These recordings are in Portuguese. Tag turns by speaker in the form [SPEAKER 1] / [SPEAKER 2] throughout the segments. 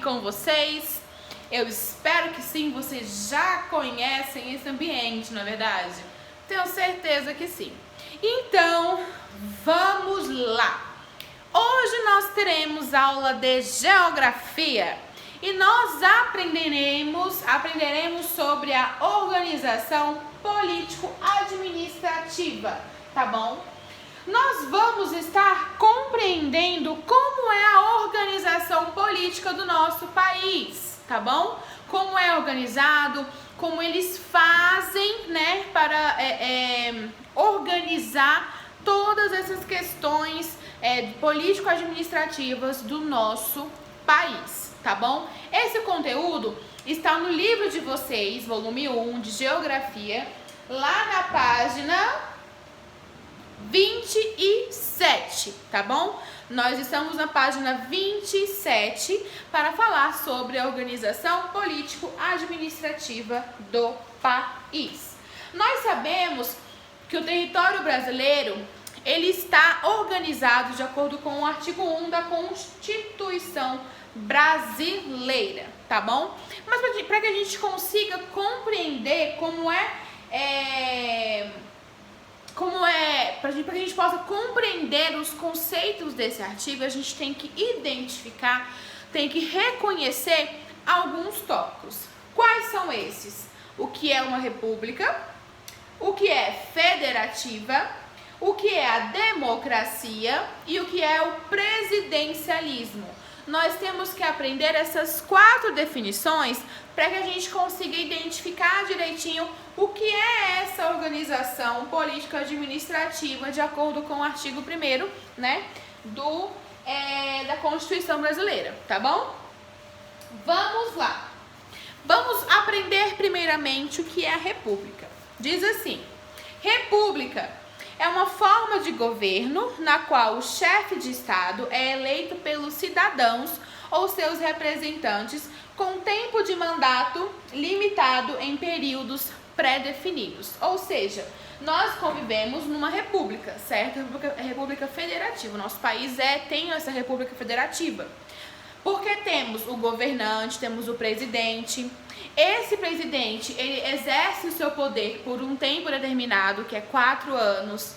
[SPEAKER 1] com vocês? Eu espero que sim, vocês já conhecem esse ambiente, não é verdade? Tenho certeza que sim. Então, vamos lá! Hoje nós teremos aula de geografia e nós aprenderemos sobre a organização político-administrativa, tá bom? Nós vamos estar compreendendo como é a organização política do nosso país, tá bom? Como é organizado, como eles fazem, né, para organizar todas essas questões político-administrativas do nosso país, tá bom? Esse conteúdo está no livro de vocês, volume 1 de Geografia, lá na página 27, tá bom? Nós estamos na página 27 para falar sobre a organização político-administrativa do país. Nós sabemos que o território brasileiro, ele está organizado de acordo com o artigo 1 da Constituição brasileira, tá bom? Mas para que a gente consiga compreender para que a gente possa compreender os conceitos desse artigo, a gente tem que identificar, tem que reconhecer alguns tópicos. Quais são esses? O que é uma república, o que é federativa, o que é a democracia e o que é o presidencialismo. Nós temos que aprender essas 4 definições para que a gente consiga identificar direitinho o que é essa organização político-administrativa de acordo com o artigo 1º, né, da Constituição brasileira, tá bom? Vamos lá. Vamos aprender primeiramente o que é a república. Diz assim: república é uma forma de governo na qual o chefe de Estado é eleito pelos cidadãos ou seus representantes com tempo de mandato limitado em períodos pré-definidos. Ou seja, nós convivemos numa república, certo? República federativa. O nosso país tem essa república federativa. Porque temos o governante, temos o presidente. Esse presidente, ele exerce o seu poder por um tempo determinado, que é 4 anos.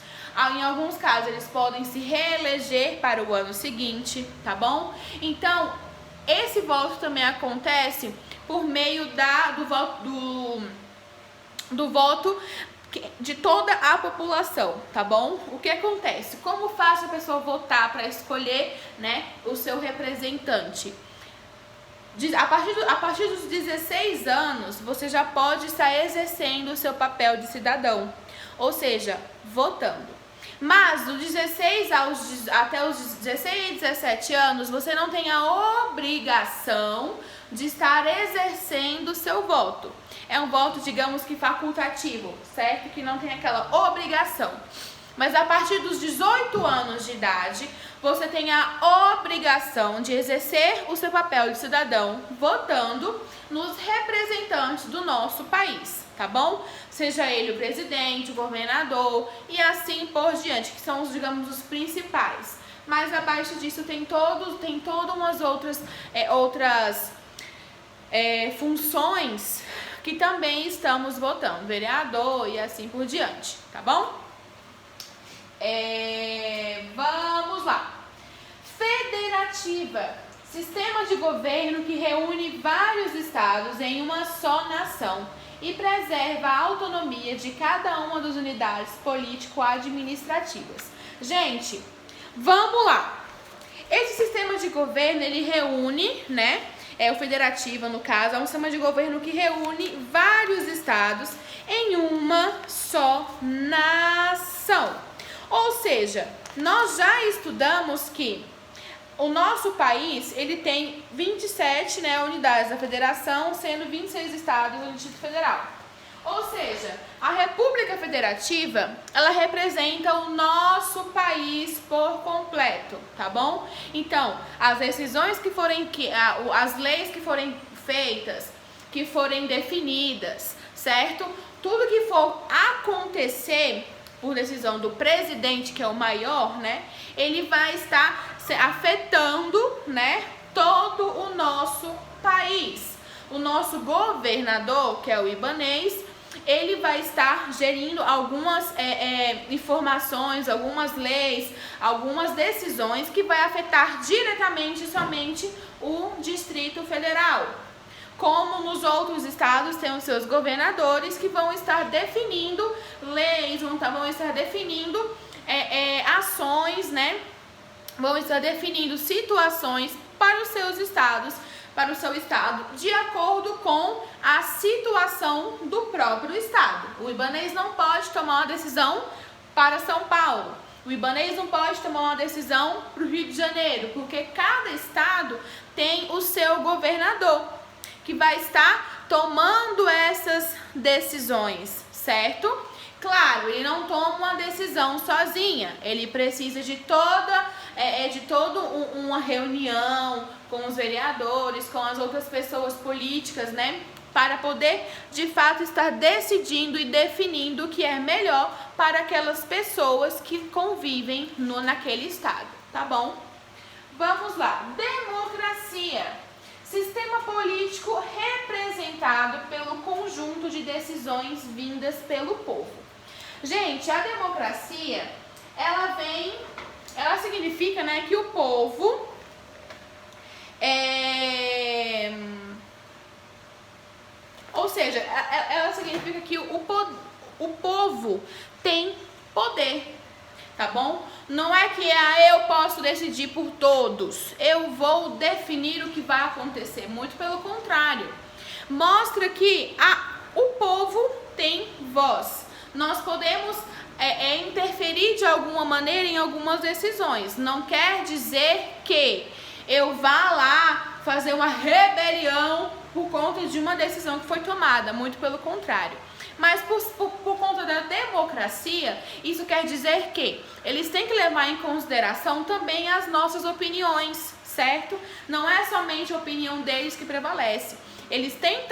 [SPEAKER 1] Em alguns casos, eles podem se reeleger para o ano seguinte, tá bom? Então, esse voto também acontece por meio do voto de toda a população, tá bom? O que acontece? Como faz a pessoa votar para escolher, né, o seu representante? A partir dos 16 anos, você já pode estar exercendo o seu papel de cidadão, ou seja, votando. Mas dos 16 até os 16, 17 anos, você não tem a obrigação de estar exercendo o seu voto. É um voto, digamos que facultativo, certo? Que não tem aquela obrigação. Mas a partir dos 18 anos de idade, você tem a obrigação de exercer o seu papel de cidadão, votando nos representantes do nosso país, tá bom? Seja ele o presidente, o governador e assim por diante, que são, digamos, os principais. Mas abaixo disso tem todas umas outras funções que também estamos votando, vereador e assim por diante, tá bom? Vamos lá. Federativa, sistema de governo que reúne vários estados em uma só nação e preserva a autonomia de cada uma das unidades político-administrativas. Gente, vamos lá. Esse sistema de governo, ele reúne, né? O federativa, no caso, é um sistema de governo que reúne vários estados em uma só nação. Ou seja, nós já estudamos que o nosso país, ele tem 27, né, unidades da federação, sendo 26 estados no Distrito Federal. Ou seja, a República Federativa, ela representa o nosso país por completo, tá bom? Então, as decisões as leis que forem feitas, que forem definidas, certo? Tudo que for acontecer por decisão do presidente, que é o maior, né? Ele vai estar afetando, né, todo o nosso país. O nosso governador, que é o ibanês, ele vai estar gerindo algumas informações, algumas leis, algumas decisões que vai afetar diretamente somente o Distrito Federal. Como nos outros estados tem os seus governadores que vão estar definindo leis, vão estar definindo ações, né? Vão estar definindo situações para os seus estados, para o seu estado, de acordo com a situação do próprio estado. O ibanês não pode tomar uma decisão para São Paulo. O ibanês não pode tomar uma decisão para o Rio de Janeiro, porque cada estado tem o seu governador, que vai estar tomando essas decisões, certo? Claro, ele não toma uma decisão sozinha, ele precisa de toda uma reunião com os vereadores, com as outras pessoas políticas, né? Para poder, de fato, estar decidindo e definindo o que é melhor para aquelas pessoas que convivem naquele estado, tá bom? Vamos lá. Democracia. Sistema político representado pelo conjunto de decisões vindas pelo povo. Gente, a democracia, ela significa, né, que o povo ou seja, ela significa que o povo tem poder, tá bom? Não é que eu posso decidir por todos, eu vou definir o que vai acontecer, muito pelo contrário. Mostra que o povo tem voz. Nós podemos interferir de alguma maneira em algumas decisões. Não quer dizer que eu vá lá fazer uma rebelião por conta de uma decisão que foi tomada, muito pelo contrário. Mas por conta da democracia, isso quer dizer que eles têm que levar em consideração também as nossas opiniões, certo? Não é somente a opinião deles que prevalece. Eles têm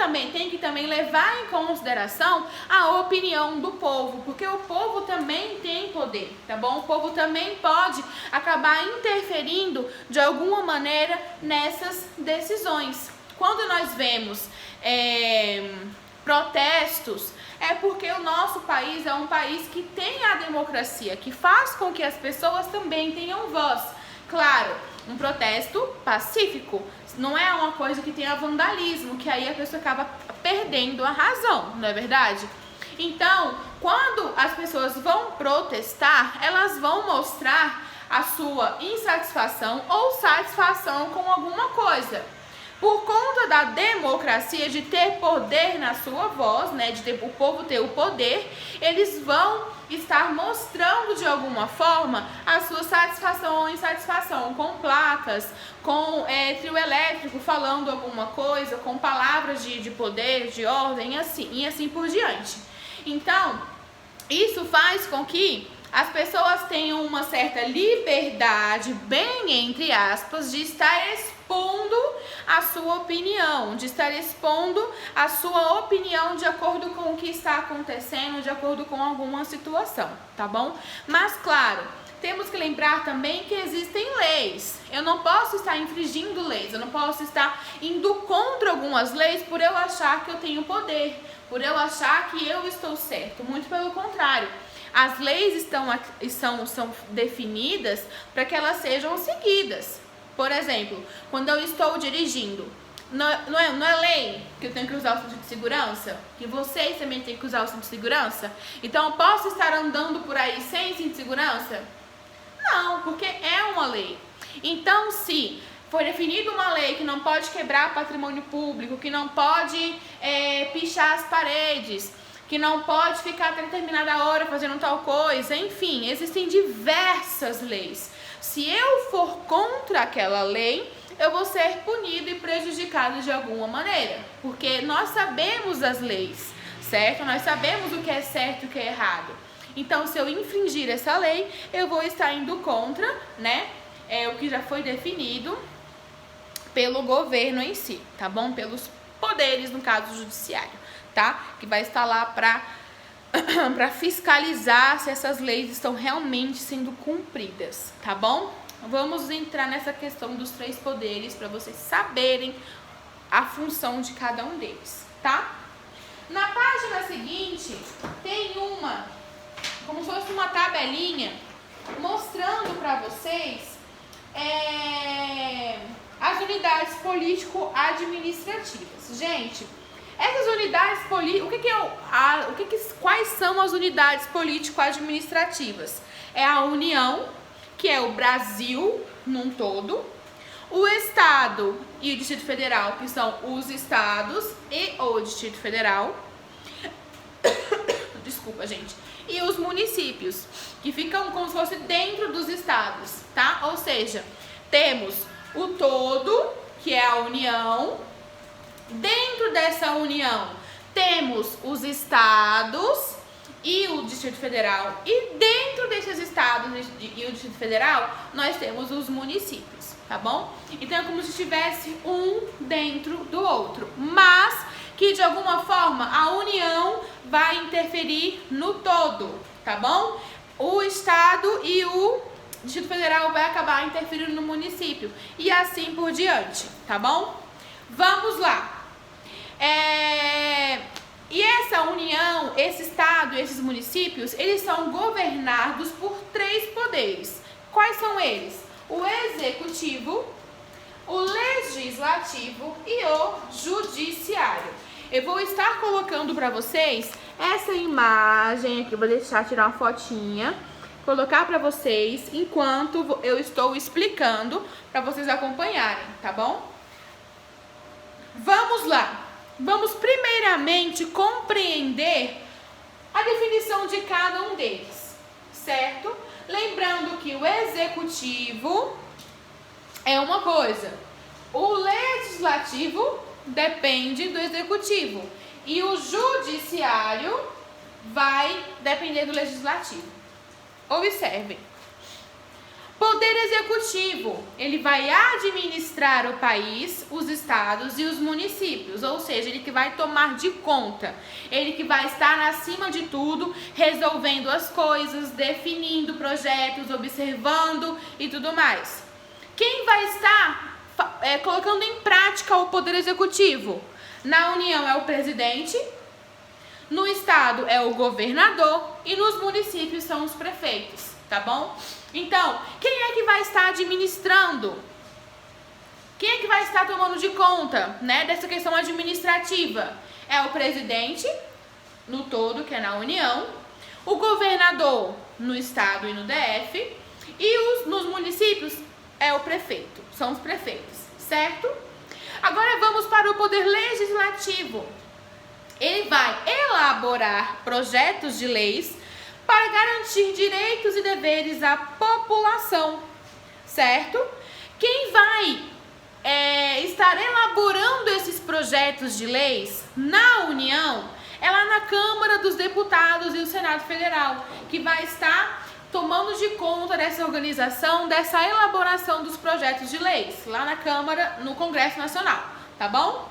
[SPEAKER 1] que também levar em consideração a opinião do povo, porque o povo também tem poder, tá bom? O povo também pode acabar interferindo de alguma maneira nessas decisões. Quando nós vemos protestos, é porque o nosso país é um país que tem a democracia, que faz com que as pessoas também tenham voz. Claro, um protesto pacífico, não é uma coisa que tenha vandalismo, que aí a pessoa acaba perdendo a razão, não é verdade? Então, quando as pessoas vão protestar, elas vão mostrar a sua insatisfação ou satisfação com alguma coisa. Por conta da democracia, de ter poder na sua voz, né, o povo ter o poder, eles vão estar mostrando de alguma forma a sua satisfação ou insatisfação, com placas, com trio elétrico falando alguma coisa, com palavras de poder, de ordem e assim por diante. Então, isso faz com que as pessoas tenham uma certa liberdade, bem entre aspas, de estar expondo a sua opinião, de estar expondo a sua opinião de acordo com o que está acontecendo, de acordo com alguma situação, tá bom? Mas, claro, temos que lembrar também que existem leis. Eu não posso estar infringindo leis, eu não posso estar indo contra algumas leis por eu achar que eu tenho poder, por eu achar que eu estou certo, muito pelo contrário. As leis são definidas para que elas sejam seguidas. Por exemplo, quando eu estou dirigindo, não é lei que eu tenho que usar o cinto de segurança? Que vocês também têm que usar o cinto de segurança? Então, eu posso estar andando por aí sem cinto de segurança? Não, porque é uma lei. Então, se foi definida uma lei que não pode quebrar patrimônio público, que não pode pichar as paredes, que não pode ficar até determinada hora fazendo tal coisa, enfim, existem diversas leis. Se eu for contra aquela lei, eu vou ser punido e prejudicado de alguma maneira, porque nós sabemos as leis, certo? Nós sabemos o que é certo e o que é errado. Então, se eu infringir essa lei, eu vou estar indo contra, né, o que já foi definido pelo governo em si, tá bom? Pelos poderes, no caso judiciário, tá? Que vai estar lá para fiscalizar se essas leis estão realmente sendo cumpridas, tá bom? vamos entrar nessa questão dos 3 poderes para vocês saberem a função de cada um deles, tá? Na página seguinte, tem como se fosse uma tabelinha, mostrando para vocês as unidades político-administrativas. Gente, essas unidades quais são as unidades político-administrativas? É a União, que é o Brasil num todo, o Estado e o Distrito Federal, que são os estados e o Distrito Federal. Desculpa, gente. E os municípios, que ficam como se fosse dentro dos estados, tá? Ou seja, temos o todo, que é a União. Dentro dessa União, temos os estados e o Distrito Federal. E dentro desses estados e o Distrito Federal, nós temos os municípios, tá bom? Então é como se tivesse um dentro do outro, mas que de alguma forma a União vai interferir no todo, tá bom? O estado e o Distrito Federal vai acabar interferindo no município e assim por diante, tá bom? Vamos lá. E essa União, esse estado e esses municípios, eles são governados por 3 poderes. Quais são eles? O executivo, o legislativo e o judiciário. Eu vou estar colocando para vocês essa imagem aqui, vou tirar uma fotinha, colocar para vocês enquanto eu estou explicando para vocês acompanharem, tá bom? Vamos lá. Vamos primeiramente compreender a definição de cada um deles, certo? Lembrando que o executivo é uma coisa, o legislativo depende do executivo e o judiciário vai depender do legislativo. Observem. Poder executivo, ele vai administrar o país, os estados e os municípios, ou seja, ele que vai tomar de conta, ele que vai estar acima de tudo, resolvendo as coisas, definindo projetos, observando e tudo mais. Quem vai estar colocando em prática o poder executivo? Na União é o presidente, no estado é o governador e nos municípios são os prefeitos, tá bom? Então, quem é que vai estar administrando? Quem é que vai estar tomando de conta, né, dessa questão administrativa? É o presidente, no todo, que é na União, o governador no estado e no DF, e nos municípios é o prefeito, são os prefeitos, certo? Agora vamos para o poder legislativo. Ele vai elaborar projetos de leis para garantir direitos e deveres à população, certo? Quem vai estar elaborando esses projetos de leis na União é lá na Câmara dos Deputados e o Senado Federal, que vai estar tomando de conta dessa organização, dessa elaboração dos projetos de leis, lá na Câmara, no Congresso Nacional, tá bom?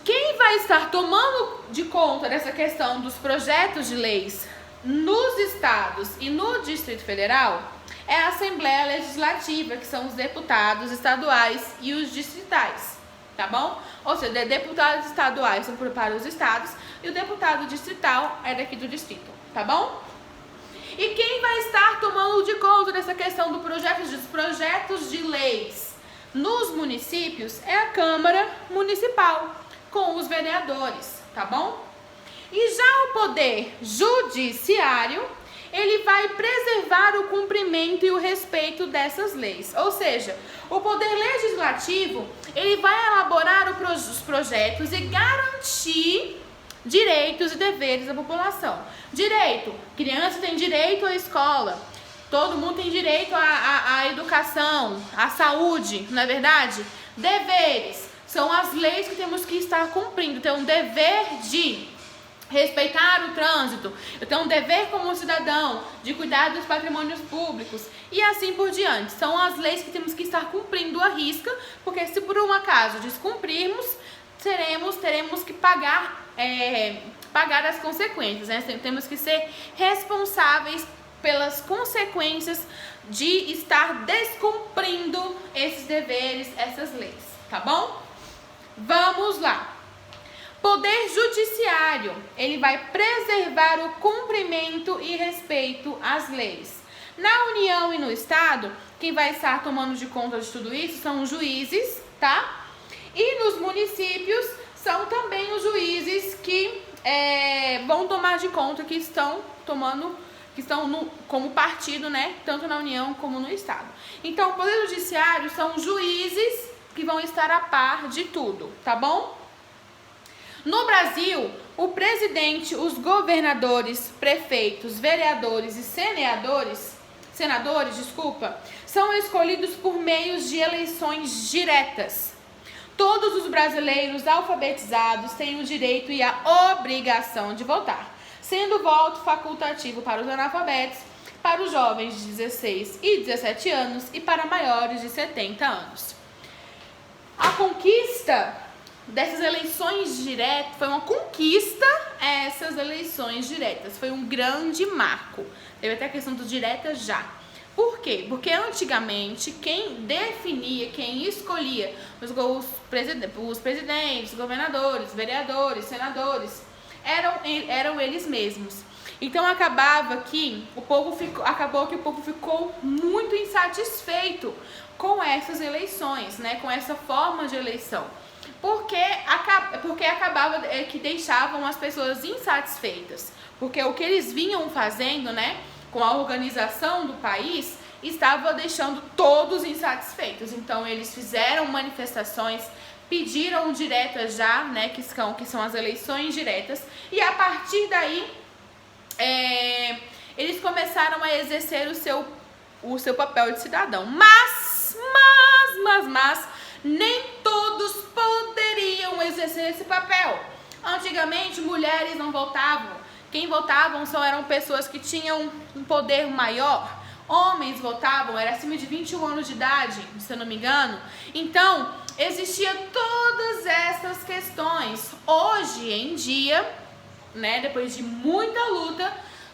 [SPEAKER 1] Quem vai estar tomando de conta dessa questão dos projetos de leis nos estados e no Distrito Federal é a Assembleia Legislativa, que são os deputados estaduais e os distritais, tá bom? Ou seja, deputados estaduais são para os estados e o deputado distrital é daqui do distrito, tá bom? E quem vai estar tomando de conta dessa questão dos projetos de leis nos municípios é a Câmara Municipal, com os vereadores, tá bom? E já o poder judiciário, ele vai preservar o cumprimento e o respeito dessas leis. Ou seja, o poder legislativo, ele vai elaborar os projetos e garantir direitos e deveres da população. Direito, criança tem direito à escola, todo mundo tem direito à educação, à saúde, não é verdade? Deveres, são as leis que temos que estar cumprindo, tem um dever de respeitar o trânsito, eu tenho um dever como cidadão de cuidar dos patrimônios públicos e assim por diante. São as leis que temos que estar cumprindo à risca, porque se por um acaso descumprirmos, teremos que pagar as consequências, né? Temos que ser responsáveis pelas consequências de estar descumprindo esses deveres, essas leis, tá bom? Vamos lá. Poder judiciário, ele vai preservar o cumprimento e respeito às leis. Na União e no Estado, quem vai estar tomando de conta de tudo isso são os juízes, tá? E nos municípios são também os juízes que vão tomar de conta, que estão como partido, né? Tanto na União como no Estado. Então, o Poder Judiciário são juízes que vão estar a par de tudo, tá bom? No Brasil, o presidente, os governadores, prefeitos, vereadores e senadores, são escolhidos por meios de eleições diretas. Todos os brasileiros alfabetizados têm o direito e a obrigação de votar, sendo o voto facultativo para os analfabetos, para os jovens de 16 e 17 anos e para maiores de 70 anos. A conquista dessas eleições diretas foi uma conquista, essas eleições diretas. Foi um grande marco. Teve até a questão do direta já. Por quê? Porque antigamente quem definia, quem escolhia os presidentes, governadores, vereadores, senadores, eram eles mesmos. Então acabou que o povo ficou muito insatisfeito com essas eleições, né? Com essa forma de eleição. Porque acabava que deixavam as pessoas insatisfeitas. Porque o que eles vinham fazendo, né, com a organização do país, estava deixando todos insatisfeitos. Então eles fizeram manifestações, pediram diretas já, né, que são as eleições diretas, e a partir daí eles começaram a exercer o seu papel de cidadão. Mas nem todos poderiam exercer esse papel. Antigamente, mulheres não votavam. Quem votavam só eram pessoas que tinham um poder maior. Homens votavam, era acima de 21 anos de idade, se eu não me engano. Então, existiam todas essas questões. Hoje em dia, né, depois de muita luta,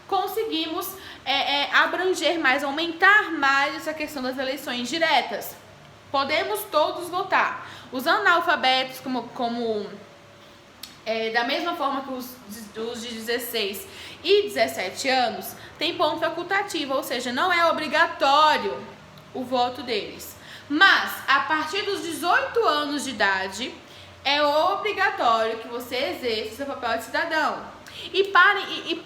[SPEAKER 1] conseguimos abranger mais, aumentar mais essa questão das eleições diretas. Podemos todos votar. Os analfabetos, da mesma forma que os de 16 e 17 anos, tem ponto facultativo, ou seja, não é obrigatório o voto deles. Mas, a partir dos 18 anos de idade, é obrigatório que você exerça seu papel de cidadão. E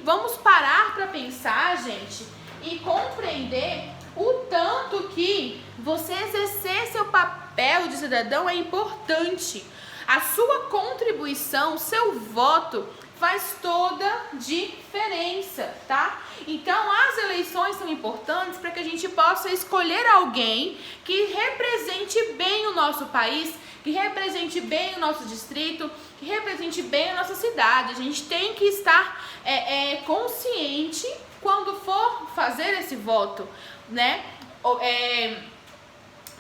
[SPEAKER 1] vamos parar para pensar, gente, e compreender o tanto que você exercer seu papel de cidadão é importante. A sua contribuição, seu voto, faz toda diferença, tá? Então, as eleições são importantes para que a gente possa escolher alguém que represente bem o nosso país, que represente bem o nosso distrito, que represente bem a nossa cidade. A gente tem que estar consciente quando for fazer esse voto, né?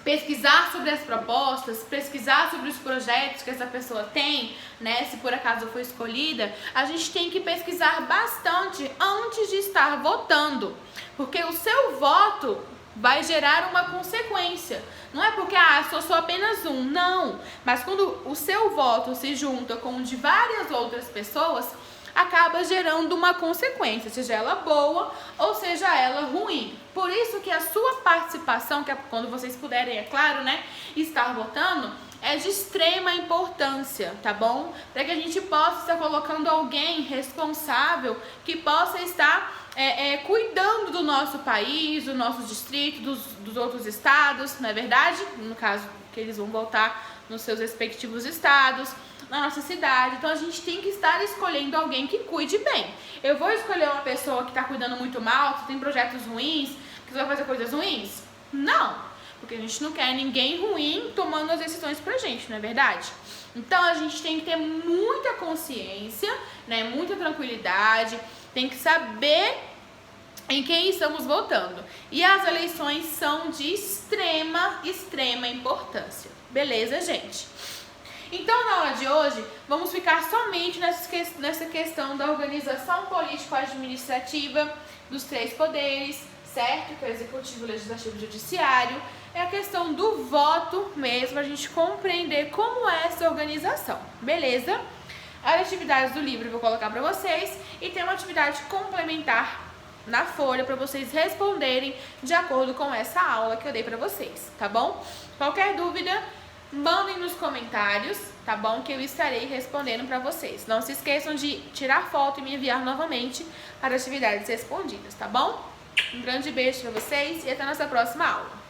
[SPEAKER 1] Pesquisar sobre as propostas, pesquisar sobre os projetos que essa pessoa tem, né? Se por acaso for escolhida, a gente tem que pesquisar bastante antes de estar votando, porque o seu voto vai gerar uma consequência. Não é porque sou apenas um, não. Mas quando o seu voto se junta com o de várias outras pessoas, acaba gerando uma consequência, seja ela boa ou seja ela ruim. Por isso que a sua participação, que é quando vocês puderem, é claro, né, estar votando, é de extrema importância, tá bom? Para que a gente possa estar colocando alguém responsável que possa estar cuidando do nosso país, do nosso distrito, dos outros estados, não é verdade? No caso que eles vão votar nos seus respectivos estados, na nossa cidade. Então a gente tem que estar escolhendo alguém que cuide bem. Eu vou escolher uma pessoa que está cuidando muito mal, que tem projetos ruins, que vai fazer coisas ruins? Não, porque a gente não quer ninguém ruim tomando as decisões pra gente, não é verdade? Então a gente tem que ter muita consciência, né, muita tranquilidade, tem que saber em quem estamos votando. E as eleições são de extrema importância. Beleza, gente? Então, na aula de hoje, vamos ficar somente nessa questão da organização político-administrativa, dos 3 poderes, certo? Que é o executivo, legislativo e judiciário. É a questão do voto mesmo, a gente compreender como é essa organização, beleza? As atividades do livro eu vou colocar para vocês e tem uma atividade complementar na folha para vocês responderem de acordo com essa aula que eu dei para vocês, tá bom? Qualquer dúvida, mandem nos comentários, tá bom? Que eu estarei respondendo para vocês. Não se esqueçam de tirar foto e me enviar novamente para atividades respondidas, tá bom? Um grande beijo para vocês e até a nossa próxima aula.